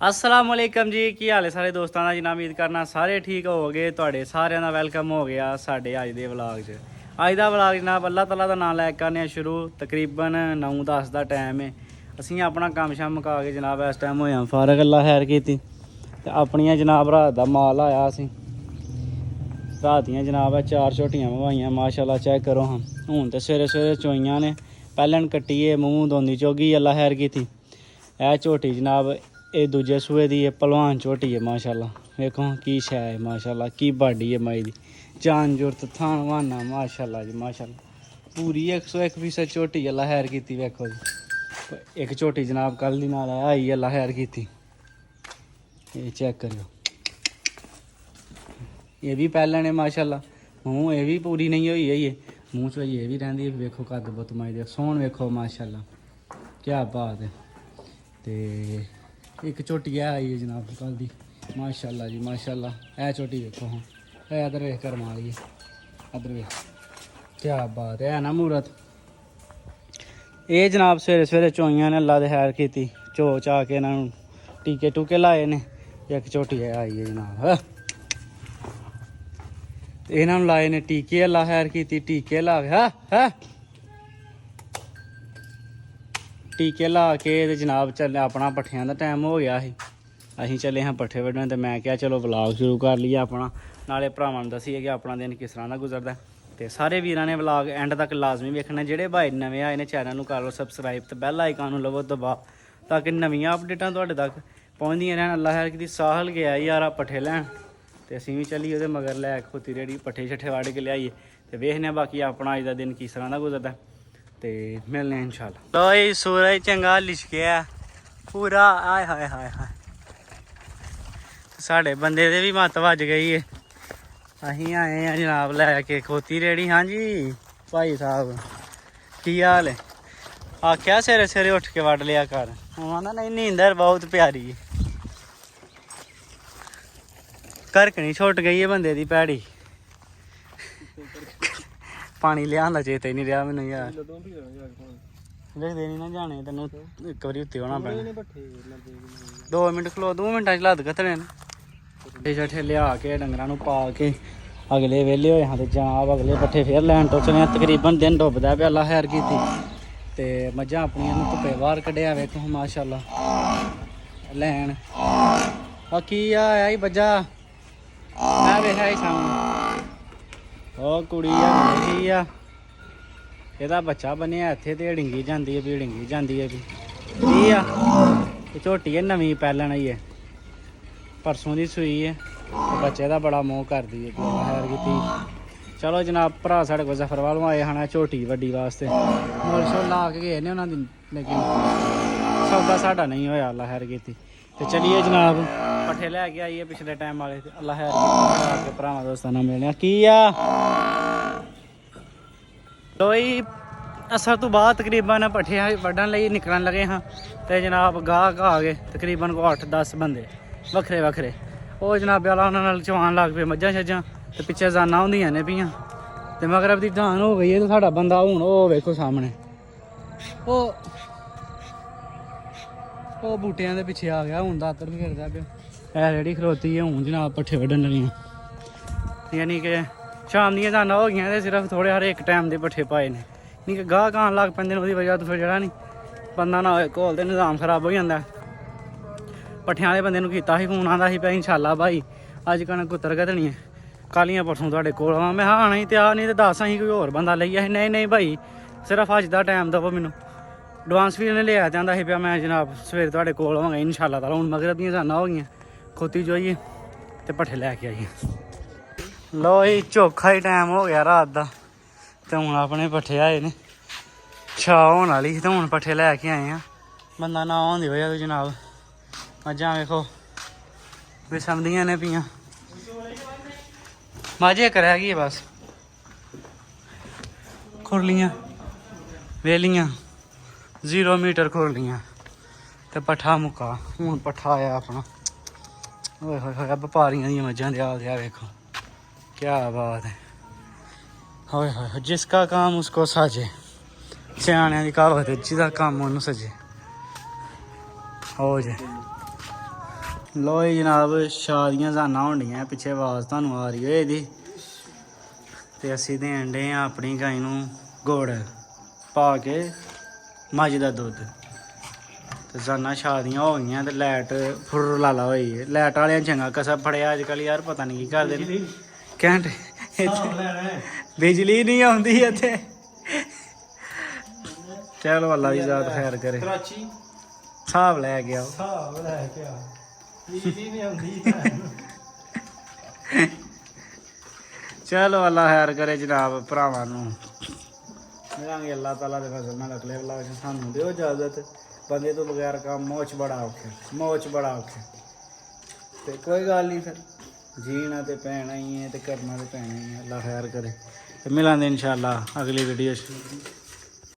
असलामुअलैकुम जी की हाल है सारे दोस्तों का। जिन्ना उम्मीद करना सारे ठीक हो गए। तुहाडे सारिਆਂ ਦਾ ਵੈਲਕਮ हो गया साडे अज दे व्लॉग 'ਚ। अज दा व्लॉग जनाब अल्लाह तआला दा नाम लैके करने शुरू। तकरीबन 9-10 का टाइम है। असीं अपना काम शाम मुका के जनाब इस टाइम होए फारग। अल्लाह खैर कीती ते अपनियां जनाब रात दा माल आया असीं रात दियां जनाब 4 झोटियां मंगवाइयां माशाल्लाह चेक करो। हाँ हूँ तो सवेरे सवेरे चोइयां ने पैहलन कट्टिए मूँह दोंदी चोगी अल्लाह खैर कीती। ए झोटी जनाब ये दूजे सूए दी पलवान झोटी है माशाल्लाह। देखो की शै है माशाल्लाह की बाडी है मई दी जान जुरत थान वाना माशाल्लाह जी माशाल्लाह पूरी 101% झोटी अल्लाह खैर कीती। वेखो जी एक झोटी जनाब कल दी नाल आई अल्लाह खैर कीती। ये चेक करो ये भी पैहलन है माशाल्लाह। मूँह ये भी पूरी नहीं हुई है मूँह च ये भी रहिंदी है। वेखो कद बुत माई दे सोहन वेखो माशाल्लाह क्या बात है। ते एक झोटी आई है जनाब कल दी माशाल्लाह जी माशाल्लाह। ए झोटी देखो हाँ ए अदर वेख कर मारिए अदर वेख क्या बात है ना मूरत। ये जनाब सवेरे सवेरे चोइयां ने अल्लाह दे खैर कीती चो चा के इन्होंने टीके टूके लाए ने। एक झोटी आई है जनाब इन्होंने लाए ने टीके अल्लाह खैर कीती टीके ला है टीके ला के जनाब चल अपना पट्ठियां का टाइम हो गया ही। असीं चले हाँ पट्ठे वड्ढन तो मैं क्या चलो व्लॉग शुरू कर लीए अपना नाले भरावां नूं दस्सीए कि अपना दिन किस तरह का गुजरदा। तो सारे वीरां ने व्लॉग एंड तक लाजमी वेखना। जिहड़े भाई नवे आए ने चैनल नूं कर लो सबसक्राइब तो बैल आइकन नूं लवो दबा ताकि नवीं अपडेटां तुहाडे तक पहुंचदियां रहन। अल्लाह खैर कीती साहल गया यार पट्ठे लैण ते असीं भी चली ओहदे मगर लै खोती रेड़ी पट्ठे छट्ठे वड्ढ के लियाइए तो वेखने बाकी अपना अज दा दिन किस तरह का गुजरदा ते मिलने इंशाल्लाह। लो जी सूरज चंगा लिशकेआ पूरा आय हाय हाय हाय साढ़े बंदे दे भी मत वज गई है। असीं आए हैं जनाब लैके खोती रेड़ी। हाँ जी भाई साहब की हाल है। आख्या सवेरे सवेरे उठ के वड्ढ लिया कर आंदा नहीं नींदर बहुत प्यारी है। घरकनी छुट गई है बंदे दी भैड़ी पानी लिया चेते नहीं रहा मैनू यार लिखते नहीं ना जाने तेन एक बारी उत्ते होना पैना 2 मिनट खलो 2 मिनटा च लद कतने पट्ठे शट्ठे लिया के डंगरां पा के अगले वेले होए हाँ तो जनाब अगले पट्ठे फिर लैन टुचने। तकरीबन दिन डुबदा पे अल्लाह खैर कीती ते मझां अपनियां धुप्पे बाहर कड्ढिया वेखो माशाल्लाह लैन की आया ही बज्जा मैं वेखा ही सामने ਉਹ ਕੁੜੀ ਵੇਖੀ ਆ ਇਹਦਾ ਬੱਚਾ ਬਣਿਆ ਇੱਥੇ ਤੇ ਢਿੰਗੀ ਜਾਂਦੀ ਹੈ ਵੀ ਢਿੰਗੀ ਜਾਂਦੀ ਹੈ ਵੀ ਕੀ ਆ ਇਹ ਝੋਟੀ ਹੈ ਨਵੀਂ ਪੈਲਣ ਆਈ ਹੈ ਪਰਸੋਂ ਦੀ ਸੂਈ ਹੈ ਬੱਚੇ ਦਾ ਬੜਾ ਮੋਹ ਕਰਦੀ ਹੈ ਖੈਰ ਕੀਤੀ। ਚਲੋ ਜਨਾਬ ਭਰਾ ਸਾਡੇ ਕੋਲ ਜ਼ਫਰ ਵਾਲੋਂ ਆਏ ਹਨ ਝੋਟੀ ਵੱਡੀ ਵਾਸਤੇ ਮੁੱਲ ਸ਼ੁੱਲ ਲਾ ਕੇ ਗਏ ਨੇ ਉਹਨਾਂ ਦੀ ਲੇਕਿਨ ਸੌਦਾ ਸਾਡਾ ਨਹੀਂ ਹੋਇਆ ਅੱਲਾ ਖੈਰ ਕੀਤੀ। ਤੇ ਚਲੀਏ ਜਨਾਬ ਪੱਠੇ ਲੈ ਕੇ ਆਈਏ ਪਿਛਲੇ ਟਾਈਮ ਵਾਲੇ ਤੇ ਅੱਲਾ ਖੈਰ ਕੀਤੀ ਭਰਾਵਾਂ ਦੋਸਤਾਂ ਨਾਲ ਮਿਲਣੇ ਕੀ ਆ। ਲੋਈ ਅਸਰ ਤੋਂ ਬਾਅਦ ਤਕਰੀਬਨ ਪੱਠੇ ਵੱਢਣ ਲਈ ਨਿਕਲਣ ਲੱਗੇ ਹਾਂ ਤੇ ਜਨਾਬ ਗਾਹਕ ਆ ਗਏ ਤਕਰੀਬਨ ਕੋ 8-10 ਬੰਦੇ ਵੱਖਰੇ ਵੱਖਰੇ। ਉਹ ਜਨਾਬ ਵਾਲਾ ਉਹਨਾਂ ਨਾਲ ਚਵਾਨ ਲੱਗ ਪਏ ਮੱਝਾਂ ਛੱਜਾਂ ਤੇ ਪਿੱਛੇ ਜਾਨਾਂ ਹੁੰਦੀਆਂ ਨੇ ਪਈਆਂ ਤੇ ਮਗਰਬ ਦੀ ਧਾਨ ਹੋ ਗਈ ਹੈ ਤੇ ਸਾਡਾ ਬੰਦਾ ਹੁਣ ਉਹ ਵੇਖੋ ਸਾਹਮਣੇ ਉਹ ਬੂਟਿਆਂ ਦੇ ਪਿੱਛੇ ਆ ਗਿਆ ਹੁਣ ਦਾਤਰ ਵੀ ਫਿਰਦਾ ਪਿਆ। ਇਹ ਜਿਹੜੀ ਖਲੋਤੀ ਹੈ ਹੁਣ ਜਨਾਬ ਪੱਠੇ ਵੱਢਣ ਲੱਗੀਆਂ ਯਾਨੀ ਕਿ ਸ਼ਾਮ ਦੀਆਂ ਦਾਨਾਂ ਹੋ ਗਈਆਂ ਤੇ ਸਿਰਫ ਥੋੜ੍ਹੇ ਹਰ ਇੱਕ ਟਾਈਮ ਦੇ ਪੱਠੇ ਪਾਏ ਨੇ ਨਹੀਂ ਕਿ ਗਾਹਕ ਆਉਣ ਲੱਗ ਪੈਂਦੇ ਨੇ ਉਹਦੀ ਵਜ੍ਹਾ ਤੋਂ ਫਿਰ ਜਿਹੜਾ ਨਹੀਂ ਬੰਦਾ ਨਾ ਹੋਏ ਘੋਲ ਤੇ ਨਿਜ਼ਾਮ ਖਰਾਬ ਹੋ ਜਾਂਦਾ। ਪੱਠਿਆਂ ਵਾਲੇ ਬੰਦੇ ਨੂੰ ਕੀਤਾ ਸੀ ਫੋਨ ਆਉਂਦਾ ਸੀ ਪਿਆ ਇੰਸ਼ਾਅੱਲਾ ਭਾਈ ਅੱਜ ਕਣਕ ਕੁੱਤਰ ਘੱਟਣੀ ਹੈ ਕਾਲੀਆਂ ਪਰਸੋਂ ਤੁਹਾਡੇ ਕੋਲ ਆਵਾਂ ਮੈਂ ਹਾਂ ਆਣਾ ਹੀ ਤਿਆਰ ਨਹੀਂ ਤੇ ਦੱਸ ਅਸੀਂ ਕੋਈ ਹੋਰ ਬੰਦਾ ਲਈ ਆ ਨਹੀਂ ਭਾਈ ਸਿਰਫ ਅੱਜ ਦਾ ਟਾਈਮ ਦਵੋ ਮੈਨੂੰ ਐਡਵਾਂਸ ਵੀ ਉਹਨੇ ਲਿਆ ਜਾਂਦਾ ਸੀ ਪਿਆ ਮੈਂ ਜਨਾਬ ਸਵੇਰੇ ਤੁਹਾਡੇ ਕੋਲ ਆਵਾਂਗਾ ਇੰਸ਼ਾਅੱਲਾ ਤਾਲਾ। ਹੁਣ ਮਗਰਬ ਦੀਆਂ ਜਾਨਾਂ ਹੋ ਗਈਆਂ ਖੋਤੀ ਚੋਈਏ ਤੇ ਪੱਠੇ ਲੈ ਕੇ ਆਈਏ। ਲੋ ਜੀ ਚੌਖਾ ਹੀ ਟਾਈਮ ਹੋ ਗਿਆ ਰਾਤ ਦਾ ਤੇ ਹੁਣ ਆਪਣੇ ਪੱਠੇ ਆਏ ਨੇ ਛਾਂ ਹੋਣ ਵਾਲੀ ਤੇ ਹੁਣ ਪੱਠੇ ਲੈ ਕੇ ਆਏ ਆ। ਬੰਦਾ ਨਾ ਆਉਂਦੀ ਹੋਇਆ ਤੂੰ ਜਨਾਬ ਮੱਝਾਂ ਵੇਖੋ ਵਿਸਮਦੀਆਂ ਨੇ ਪਈਆਂ ਮਾਝੇ ਕਰ ਰਹਿ ਗਈ ਬਸ ਖੁਰਲੀਆਂ ਵੇਲੀਆਂ 0 ਮੀਟਰ ਖੁਰਲੀਆਂ ਤੇ ਪੱਠਾ ਮੁੱਕਾ। ਹੁਣ ਪੱਠਾ ਆਇਆ ਆਪਣਾ ਓਏ ਹੋਏ ਹੋਏ ਵਪਾਰੀਆਂ ਦੀਆਂ ਮੱਝਾਂ ਦੇ ਹਾਲ ਆ ਵੇਖੋ क्या बात है। होए होए जिसका काम उसको साजे सियाणियां दी कहावत है जिहदा काम ओनू सजे हो जे ਲੋ ਜੀ ਜਨਾਬ, ਸ਼ਾਦੀਆਂ ਜ਼ਾਨਾ ਹੋਣੀਆਂ ਪਿੱਛੇ ਆਵਾਜ਼ ਤੁਹਾਨੂੰ ਆ ਰਹੀ ਹੋਏ ਇਹਦੀ। ਤੇ ਅਸੀਂ ਦੇਣ ਡੇ ਆ ਆਪਣੀ ਗਾਂ ਨੂੰ ਗੁੜ ਪਾ ਕੇ ਮੱਝ ਦਾ ਦੁੱਧ। ਤੇ ਜ਼ਾਨਾ ਸ਼ਾਦੀਆਂ ਹੋ ਗਈਆਂ ਤੇ ਲਾਈਟ ਫੁਰ ਲਾਲਾ ਹੋਈ ਹੈ। ਲਾਈਟ ਵਾਲਿਆਂ ਚੰਗਾ ਕਸਾ ਫੜਿਆ ਅੱਜ ਕੱਲ੍ਹ ਯਾਰ, ਪਤਾ ਨਹੀਂ ਕੀ ਕਰਦੇ ਨੇ। ਘੰਟੇ ਬਿਜਲੀ ਨਹੀਂ ਆਉਂਦੀ ਇੱਥੇ। ਚਲੋ ਅੱਲਾ ਦੀ ਜ਼ਾਤ ਖੈਰ ਕਰੇ। ਹਿਸਾਬ ਲੈ ਕੇ ਆਓ। ਚਲੋ ਅੱਲਾ ਖੈਰ ਕਰੇ ਜਨਾਬ ਭਰਾਵਾਂ ਨੂੰ। ਮਿਲਾਂਗੇ ਅੱਲਾਹ ਤਾਲਾ ਦੇ ਫਜ਼ਲ ਨਾਲ ਅਗਲੇ ਵਲੋਗ 'ਚ। ਸਾਨੂੰ ਦਿਓ ਇਜਾਜ਼ਤ। ਬੰਦੇ ਤੋਂ ਬਗੈਰ ਕੰਮ ਮੌਚ ਬੜਾ ਔਖਾ, ਮੌਚ ਬੜਾ ਔਖਾ। ਤੇ ਕੋਈ ਗੱਲ ਨਹੀਂ, ਫਿਰ ਜੀਣਾ ਤੇ ਪੈਣਾ ਹੀ ਹੈ ਤੇ ਕਰਨਾ ਤੇ ਪੈਣਾ ਹੀ ਹੈ। ਅੱਲਾ ਖੈਰ ਕਰੇ। ਤੇ ਮਿਲਾਂਗੇ ਇਨਸ਼ਾਅੱਲਾ ਅਗਲੀ ਵੀਡੀਓ 'ਚ।